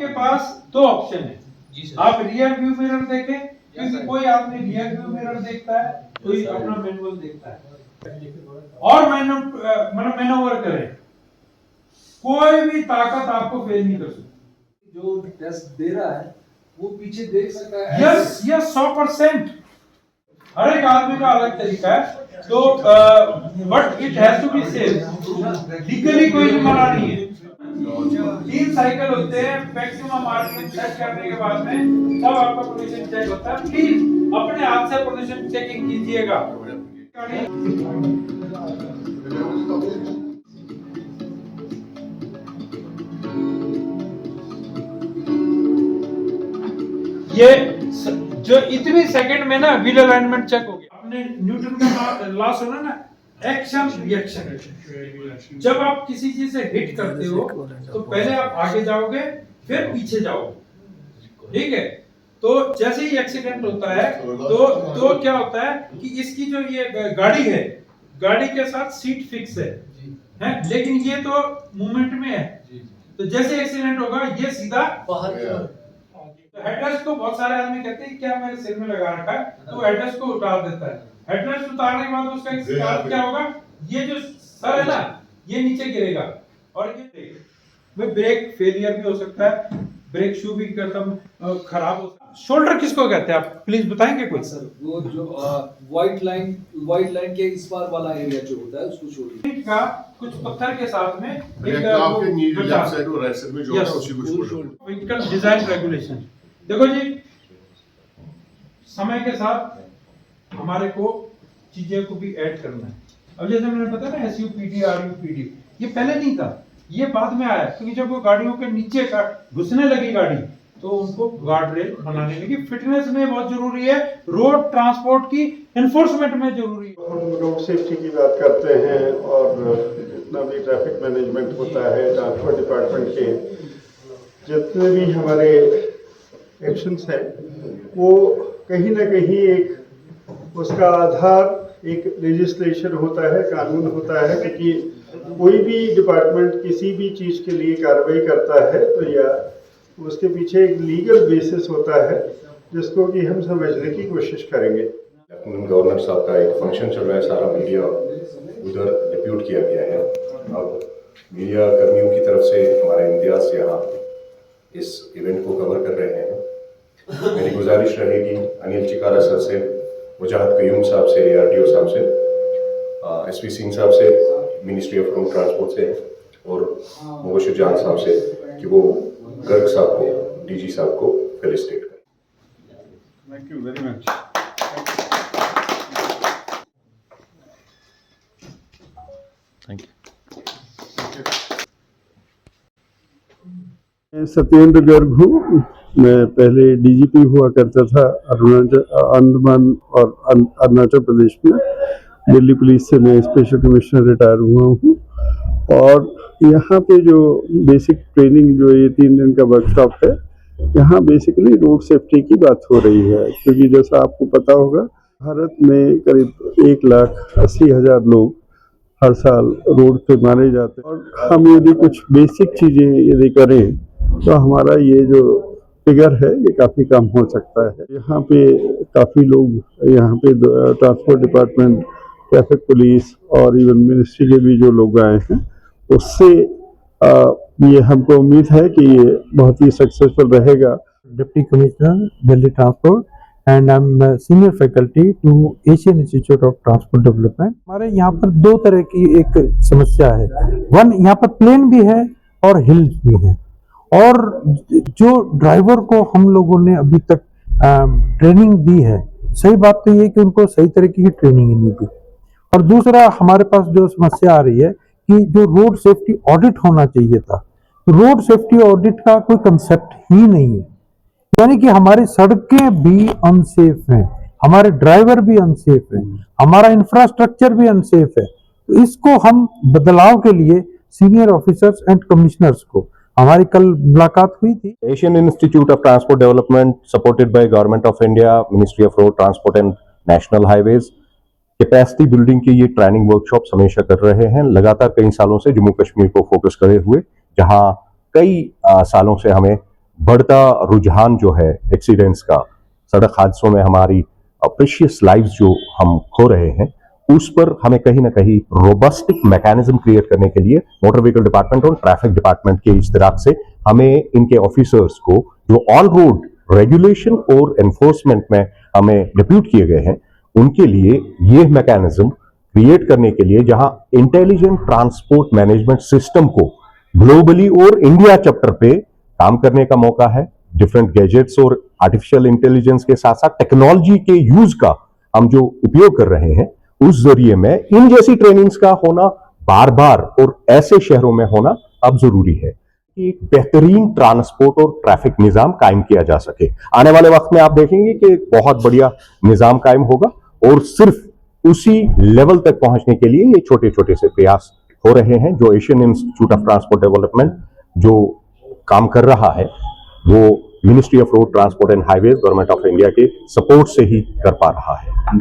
आपके पास दो ऑप्शन है, आप रियर व्यू मिरर देखें, क्योंकि कोई आदमी रियर व्यू मिरर देखता है, कोई अपना मैनुअल देखता है, और मैनोवर करें, कोई भी ताकत आपको फेल नहीं कर सकती। जो टेस्ट दे रहा है वो पीछे देख सकता है। यस 100%। हर एक आदमी का अलग तरीका है, तो but it has to be safe. Legally कोई मना नहीं है। 3 साइकिल होते हैं मैक्सिमम आरपीएम सेट करने के बाद में, तब आपका पोजीशन चेक होता है। प्लीज अपने हाथ से पोजीशन चेकिंग कीजिएगा। ये जो इतनी सेकंड में ना व्हील अलाइनमेंट चेक हो गया। आपने न्यूटन का लॉ सुना ना, एक्शन रिएक्शन। जब आप किसी चीज से हिट करते हो तो पहले आप आगे जाओगे फिर पीछे जाओगे, ठीक है। तो जैसे ही एक्सीडेंट होता है तो क्या होता है कि इसकी जो ये गाड़ी है, गाड़ी के साथ सीट फिक्स है, लेकिन ये तो मूवमेंट में है, तो जैसे एक्सीडेंट होगा ये सीधा बाहर। हेडरेस्ट को बहुत सारे आदमी कहते हैं क्या मेरे सिर में लगा रखा है, तो हेडरेस्ट को उतार देता है। हेडरेस्ट उतारने के बाद उसका एक क्या होगा, ये जो सर है ना ये नीचे गिरेगा, और ये ब्रेक फेलियर भी हो सकता है, ब्रेक शू भी खत्म खराब हो सकता है। शोल्डर किसको कहते हैं आप प्लीज बताएंगे कोई? सर वो जो व्हाइट लाइन के इस पार वाला एरिया जो होता है उसको शोल्डर का कुछ पत्थर के साथ में व्हीकल डिजाइन रेगुलेशन। देखो जी, समय के साथ हमारे को चीजें को भी ऐड करना है। अब जैसे मैंने बताया ना SUPD RUPD, ये पहले नहीं था, ये बाद में आया, क्योंकि जब वो गाड़ियों के नीचे का घुसने लगी गाड़ी तो उनको गार्ड रेल बनाने लगी। फिटनेस में बहुत जरूरी है, रोड ट्रांसपोर्ट की एनफोर्समेंट में जरूरी है। हम रोड सेफ्टी की बात करते हैं और जितना भी ट्रैफिक मैनेजमेंट होता है ट्रांसपोर्ट डिपार्टमेंट के, जितने भी हमारे एक्शंस हैं वो कहीं ना कहीं एक उसका आधार एक लेजिस्लेशन होता है, कानून होता है। क्योंकि कोई भी डिपार्टमेंट किसी भी चीज़ के लिए कार्रवाई करता है तो या उसके पीछे एक लीगल बेसिस होता है जिसको कि हम समझने की कोशिश करेंगे। लेफ्टिनेंट गवर्नर साहब का एक फंक्शन चल रहा है, सारा मीडिया उधर डिप्यूट किया गया है। अब मीडिया कर्मियों की तरफ से हमारे इम्तियाज यहाँ इस इवेंट को कवर कर रहे हैं। मेरी गुजारिश रहेगी अनिल चिकारा सर से, वजाहत कयूम साहब से, ARTO साहब से, SP सिंह साहब से, मिनिस्ट्री ऑफ रोड ट्रांसपोर्ट से, और मुबशिर जान साहब से कि वो गर्ग साहब को, DG साहब को फेलिसिटेट करें। Thank you very much. Thank you. मैं सत्येंद्र गर्ग हूँ। मैं पहले DGP हुआ करता था अंडमान और अरुणाचल प्रदेश में। दिल्ली पुलिस से मैं स्पेशल कमिश्नर रिटायर हुआ हूँ, और यहाँ पे जो बेसिक ट्रेनिंग जो ये 3 दिन का वर्कशॉप है, यहाँ बेसिकली रोड सेफ्टी की बात हो रही है। क्योंकि जैसा आपको पता होगा भारत में करीब 1,80,000 लोग हर साल रोड पे मारे जाते हैं, और हम यदि कुछ बेसिक चीज़ें यदि करें तो हमारा ये जो फिगर है ये काफ़ी कम हो सकता है। यहाँ पे काफ़ी लोग, यहाँ पे ट्रांसपोर्ट डिपार्टमेंट, ट्रैफिक पुलिस और इवन मिनिस्ट्री के भी जो लोग आए हैं, उससे ये हमको उम्मीद है कि ये बहुत ही सक्सेसफुल रहेगा। Deputy commissioner Delhi transport and I am senior faculty to Asian institute of transport development. हमारे यहाँ पर 2 तरह की एक समस्या है। वन, यहाँ पर प्लेन भी है और हिल्स भी है, और जो ड्राइवर को हम लोगों ने अभी तक ट्रेनिंग दी है, सही बात तो ये कि उनको सही तरीके की ट्रेनिंग ही नहीं दी। और दूसरा, हमारे पास जो समस्या आ रही है कि जो रोड सेफ्टी ऑडिट होना चाहिए था, रोड सेफ्टी ऑडिट का कोई कंसेप्ट ही नहीं है। यानी कि हमारी सड़कें भी अनसेफ हैं, हमारे ड्राइवर भी अनसेफ हैं, हमारा इंफ्रास्ट्रक्चर भी अनसेफ है। तो इसको हम बदलाव के लिए सीनियर ऑफिसर्स एंड कमिश्नर्स को, हमारी कल मुलाकात हुई थी। Asian institute of transport development supported by government of India, ministry of road transport and national highways, capacity building की ये ट्रेनिंग वर्कशॉप्स हमेशा कर रहे हैं, लगातार कई सालों से जम्मू कश्मीर को फोकस करे हुए, जहां कई सालों से हमें बढ़ता रुझान जो है एक्सीडेंट्स का, सड़क हादसों में हमारी प्रेशियस लाइव्स जो हम खो रहे हैं, उस पर हमें कहीं ना कहीं रोबस्टिक मैकेनिज्म क्रिएट करने के लिए मोटर व्हीकल डिपार्टमेंट और ट्रैफिक डिपार्टमेंट के इश्तिराक से हमें इनके ऑफिसर्स को जो ऑन रोड रेगुलेशन और एनफोर्समेंट में हमें डिप्यूट किए गए हैं, उनके लिए ये मैकेनिज्म क्रिएट करने के लिए जहां इंटेलिजेंट ट्रांसपोर्ट मैनेजमेंट सिस्टम को ग्लोबली और इंडिया चैप्टर पे काम करने का मौका है। डिफरेंट गैजेट्स और आर्टिफिशियल इंटेलिजेंस के साथ साथ टेक्नोलॉजी के यूज का हम जो उपयोग कर रहे हैं, उस जरिए में इन जैसी ट्रेनिंग्स का होना बार बार और ऐसे शहरों में होना अब जरूरी है कि एक बेहतरीन ट्रांसपोर्ट और ट्रैफिक निजाम कायम किया जा सके। आने वाले वक्त में आप देखेंगे कि एक बहुत बढ़िया निजाम कायम होगा और सिर्फ उसी लेवल तक पहुंचने के लिए ये छोटे छोटे से प्रयास हो रहे हैं जो Asian institute of transport development जो काम कर रहा है, वो ministry of road transport and highways, government of India के सपोर्ट से ही कर पा रहा है।